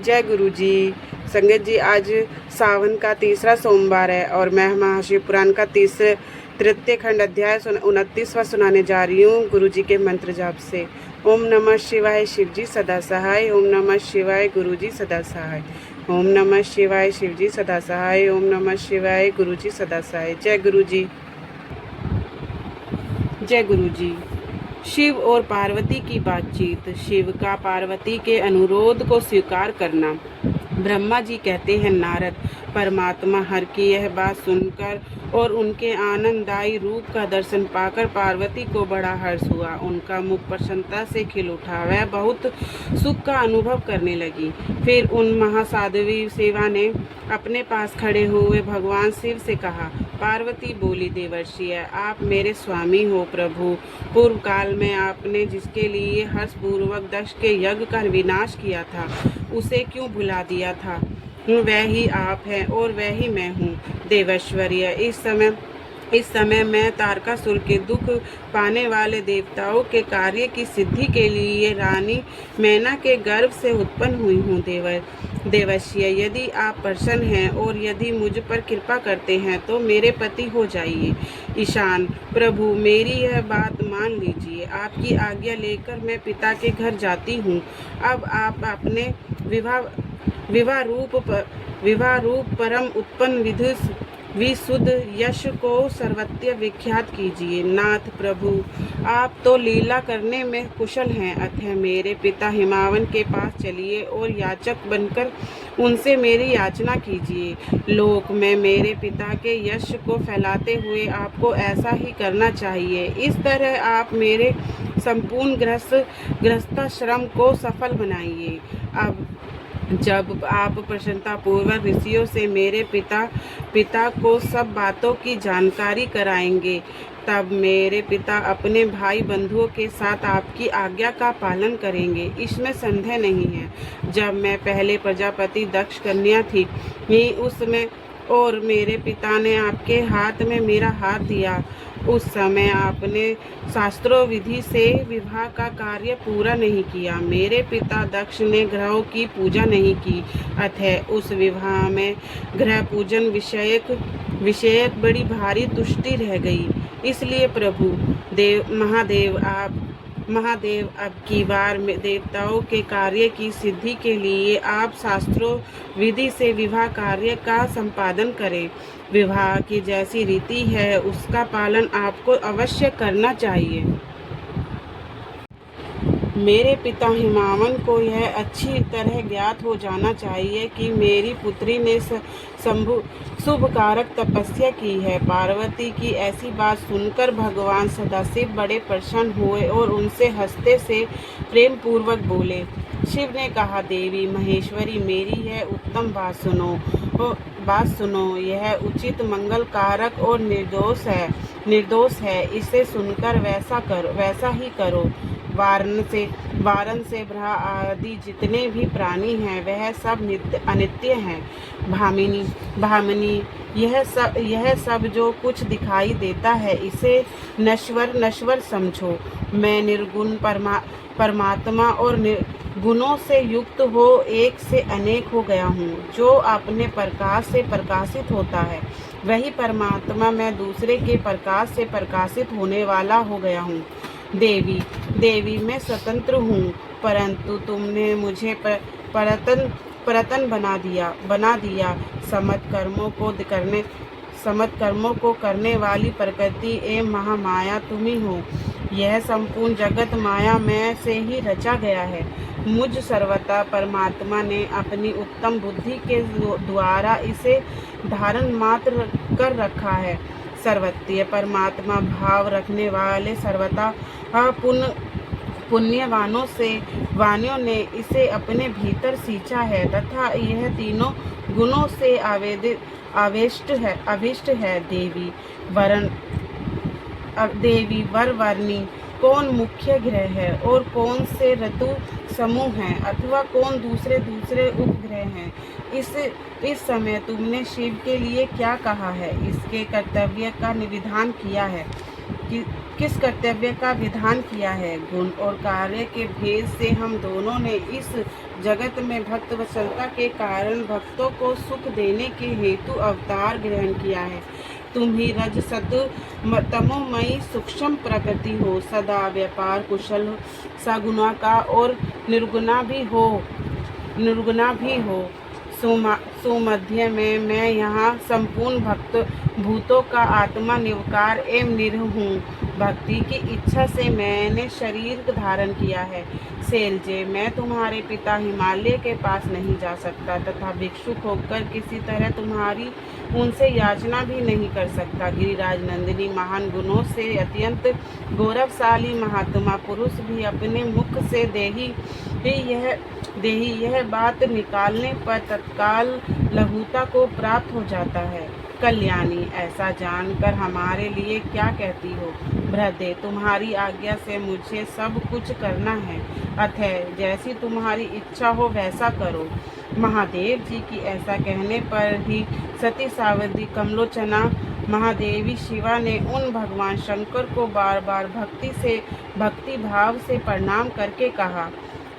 जय गुरु जी। संगत जी, आज सावन का तीसरा सोमवार है और मैं महाशिव पुराण का तृतीय खंड अध्याय 29वां सुनाने जा रही हूँ गुरु जी के मंत्र जाप से। ओम नमः शिवाय शिव जी सदा सहाय। ओम नमः शिवाय गुरु जी सदा सहाय। ओम नमः शिवाय शिव जी सदा सहाय। ओम नमः शिवाय गुरु जी सदा सहाय। जय गुरु जी। जय गुरु जी। शिव और पार्वती की बातचीत। शिव का पार्वती के अनुरोध को स्वीकार करना। ब्रह्मा जी कहते हैं, नारद, परमात्मा हर की यह बात सुनकर और उनके आनंददायी रूप का दर्शन पाकर पार्वती को बड़ा हर्ष हुआ। उनका मुख प्रसन्नता से खिल उठा। वह बहुत सुख का अनुभव करने लगी। फिर उन महासाध्वी सेवा ने अपने पास खड़े हुए भगवान शिव से कहा। पार्वती बोली, देवर्षि, आप मेरे स्वामी हो प्रभु। पूर्व काल में आपने जिसके लिए हर्षपूर्वक दक्ष के यज्ञ का विनाश किया था, उसे क्यों भुला दिया था? वह ही आप हैं और वह ही मैं हूँ। देवेश्वरीय, इस समय मैं तारकासुर के दुख पाने वाले देवताओं के कार्य की सिद्धि के लिए रानी मैना के गर्भ से उत्पन्न हुई हूँ। देवश्य, यदि आप प्रसन्न हैं और यदि मुझ पर कृपा करते हैं तो मेरे पति हो जाइए। ईशान, प्रभु मेरी यह बात मान लीजिए। आपकी आज्ञा लेकर मैं पिता के घर जाती हूँ। अब आप अपने विवाह रूप परम उत्पन्न विशुद्ध यश को सर्वत्र विख्यात कीजिए। नाथ प्रभु, आप तो लीला करने में कुशल हैं, अतः मेरे पिता हिमावन के पास चलिए और याचक बनकर उनसे मेरी याचना कीजिए। लोक में मेरे पिता के यश को फैलाते हुए आपको ऐसा ही करना चाहिए। इस तरह आप मेरे संपूर्ण गृहस्थाश्रम को सफल बनाइए। अब जब आप प्रसन्नतापूर्वक ऋषियों से मेरे पिता को सब बातों की जानकारी कराएंगे, तब मेरे पिता अपने भाई बंधुओं के साथ आपकी आज्ञा का पालन करेंगे, इसमें संदेह नहीं है। जब मैं पहले प्रजापति दक्ष कन्या थी उसमें और मेरे पिता ने आपके हाथ में मेरा हाथ दिया, उस समय आपने शास्त्रों विधि से विवाह का कार्य पूरा नहीं किया। मेरे पिता दक्ष ने ग्रहों की पूजा नहीं की, अतः उस विवाह में ग्रह पूजन विषयक बड़ी भारी तुष्टि रह गई। इसलिए प्रभु महादेव अब की बार में देवताओं के कार्य की सिद्धि के लिए आप शास्त्रों विधि से विवाह कार्य का संपादन करें। विवाह की जैसी रीति है उसका पालन आपको अवश्य करना चाहिए। मेरे पिता हिमावन को यह अच्छी तरह ज्ञात हो जाना चाहिए कि मेरी पुत्री ने शुभ कारक तपस्या की है। पार्वती की ऐसी बात सुनकर भगवान सदाशिव बड़े प्रसन्न हुए और उनसे हंसते से प्रेम पूर्वक बोले। शिव ने कहा, देवी महेश्वरी, मेरी यह उत्तम बात सुनो। यह उचित, मंगल कारक और निर्दोष है। इसे सुनकर वैसा ही करो। वारण से भ्रह आदि जितने भी प्राणी हैं वह सब अनित्य हैं। भामिनी, यह सब जो कुछ दिखाई देता है इसे नश्वर समझो। मैं निर्गुण परमात्मा और गुणों से युक्त हो एक से अनेक हो गया हूँ। जो अपने प्रकाश से प्रकाशित होता है वही परमात्मा मैं दूसरे के प्रकाश से प्रकाशित होने वाला हो गया हूँ। देवी मैं स्वतंत्र हूँ, परंतु तुमने मुझे परतन बना दिया। समत कर्मों को करने वाली प्रकृति एवं महामाया तुम ही हो। यह संपूर्ण जगत माया में से ही रचा गया है। मुझ सर्वथा परमात्मा ने अपनी उत्तम बुद्धि के द्वारा इसे धारण मात्र कर रखा है। सर्वतीय परमात्मा भाव रखने वाले सर्वथा पुण्यवानों ने इसे अपने भीतर सींचा है तथा यह तीनों गुणों से अभिष्ट है। देवी वरवर्णी, कौन मुख्य ग्रह है और कौन से ऋतु समूह हैं अथवा कौन दूसरे उपग्रह हैं? इस समय तुमने शिव के लिए क्या कहा है? इसके कर्तव्य का विधान किया है। किस कर्तव्य का विधान किया है? गुण और कार्य के भेद से हम दोनों ने इस जगत में भक्त वत्सलता के कारण भक्तों को सुख देने के हेतु अवतार ग्रहण किया है। तुम ही रज सत तमोमयी सूक्ष्म प्रकृति हो, सदा व्यापार कुशल हो, सगुणा का और निर्गुणा भी हो। सुमध्य में मैं यहाँ संपूर्ण भक्त भूतों का आत्मा निवकार एवं निरह हूँ। भक्ति की इच्छा से मैंने शरीर धारण किया है। सेलजे, मैं तुम्हारे पिता हिमालय के पास नहीं जा सकता तथा भिक्षुक होकर किसी तरह तुम्हारी उनसे याचना भी नहीं कर सकता। गिरिराज नंदिनी, महान गुणों से अत्यंत गौरवशाली महात्मा पुरुष भी अपने मुख से देही यह बात निकालने पर तत्काल लघुता को प्राप्त हो जाता है। कल्याणी, ऐसा जानकर हमारे लिए क्या कहती हो? बृहदे, तुम्हारी आज्ञा से मुझे सब कुछ करना है, अतः जैसी तुम्हारी इच्छा हो वैसा करो। महादेव जी की ऐसा कहने पर ही सती सावधी कमलोचना महादेवी शिवा ने उन भगवान शंकर को बार बार भक्ति भाव से प्रणाम करके कहा।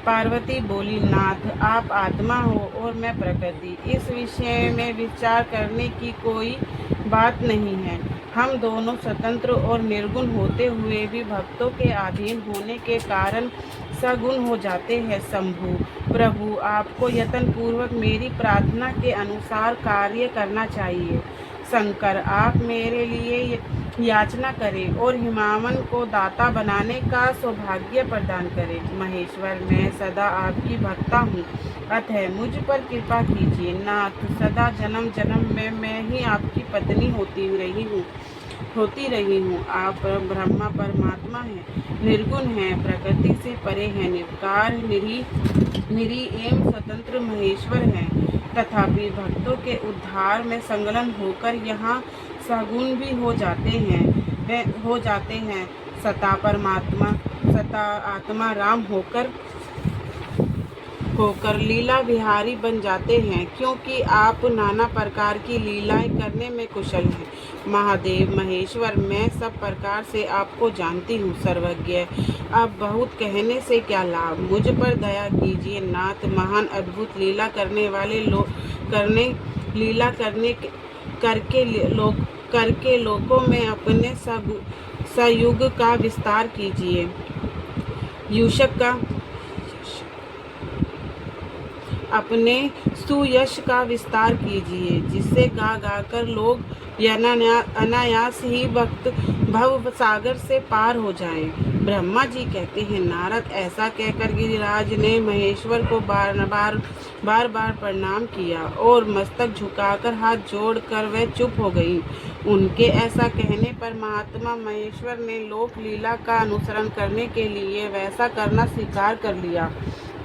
पार्वती बोली, नाथ आप आत्मा हो और मैं प्रकृति, इस विषय में विचार करने की कोई बात नहीं है। हम दोनों स्वतंत्र और निर्गुण होते हुए भी भक्तों के अधीन होने के कारण सगुण हो जाते हैं। शंभु, प्रभु आपको यत्न पूर्वक मेरी प्रार्थना के अनुसार कार्य करना चाहिए। शंकर, आप मेरे लिए याचना करें और हिमावन को दाता बनाने का सौभाग्य प्रदान करें। महेश्वर, मैं सदा आपकी भक्ता हूँ, अतः मुझ पर कृपा कीजिए। नाथ, सदा जन्म जन्म में मैं ही आपकी पत्नी होती रही हूँ। आप ब्रह्मा परमात्मा हैं, निर्गुण हैं, प्रकृति से परे हैं, निर्विकार निरी एवं स्वतंत्र महेश्वर हैं। तथापि भक्तों के उद्धार में संलग्न होकर यहाँ सगुण भी हो जाते हैं। सता आत्मा राम होकर लीला विहारी बन जाते हैं, क्योंकि आप नाना प्रकार की लीलाएं करने में कुशल हैं। महादेव महेश्वर, मैं सब प्रकार से आपको जानती हूँ, सर्वज्ञ। अब बहुत कहने से क्या लाभ, मुझ पर दया कीजिए। नाथ, महान अद्भुत लीला करने वाले करके लोकों में अपने सयुग का विस्तार कीजिए। अपने सुयश का विस्तार कीजिए, जिससे गा कर लोग अनायास ही भव सागर से पार हो जाएं। ब्रह्मा जी कहते हैं, नारद, ऐसा कहकर गिरिराज ने महेश्वर को बार बार प्रणाम किया और मस्तक झुकाकर हाथ जोड़कर वह चुप हो गई। उनके ऐसा कहने पर महात्मा महेश्वर ने लोक लीला का अनुसरण करने के लिए वैसा करना स्वीकार कर लिया।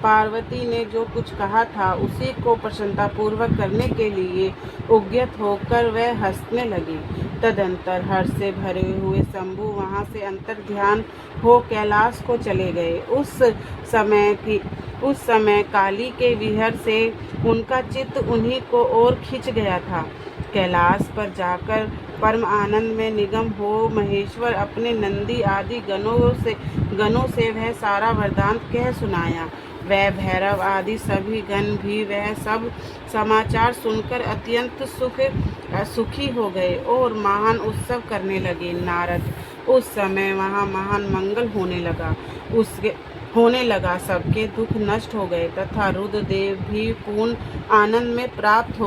पार्वती ने जो कुछ कहा था उसी को प्रसन्नतापूर्वक करने के लिए उद्यत होकर वह हंसने लगी। तदंतर हर्ष से भरे हुए शंभु वहां से अंतर्ध्यान हो कैलाश को चले गए। उस समय काली के विहर से उनका चित्त उन्हीं को और खिंच गया था। कैलाश पर जाकर परम आनंद में निगम हो महेश्वर अपने नंदी आदि गणों से वह सारा वृतांत कह सुनाया। वह भैरव आदि सभी गण भी वह सब समाचार सुनकर अत्यंत सुखी हो गए और महान उत्सव करने लगे। नारद, उस समय वहाँ महान मंगल होने लगा, सबके दुख नष्ट हो गए तथा रुद्रदेव भी पूर्ण आनंद में प्राप्त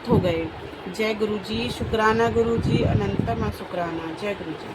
हो गए। जय गुरु जी, शुक्राना गुरु जी, अनंतम शुक्राना। जय गुरु जी।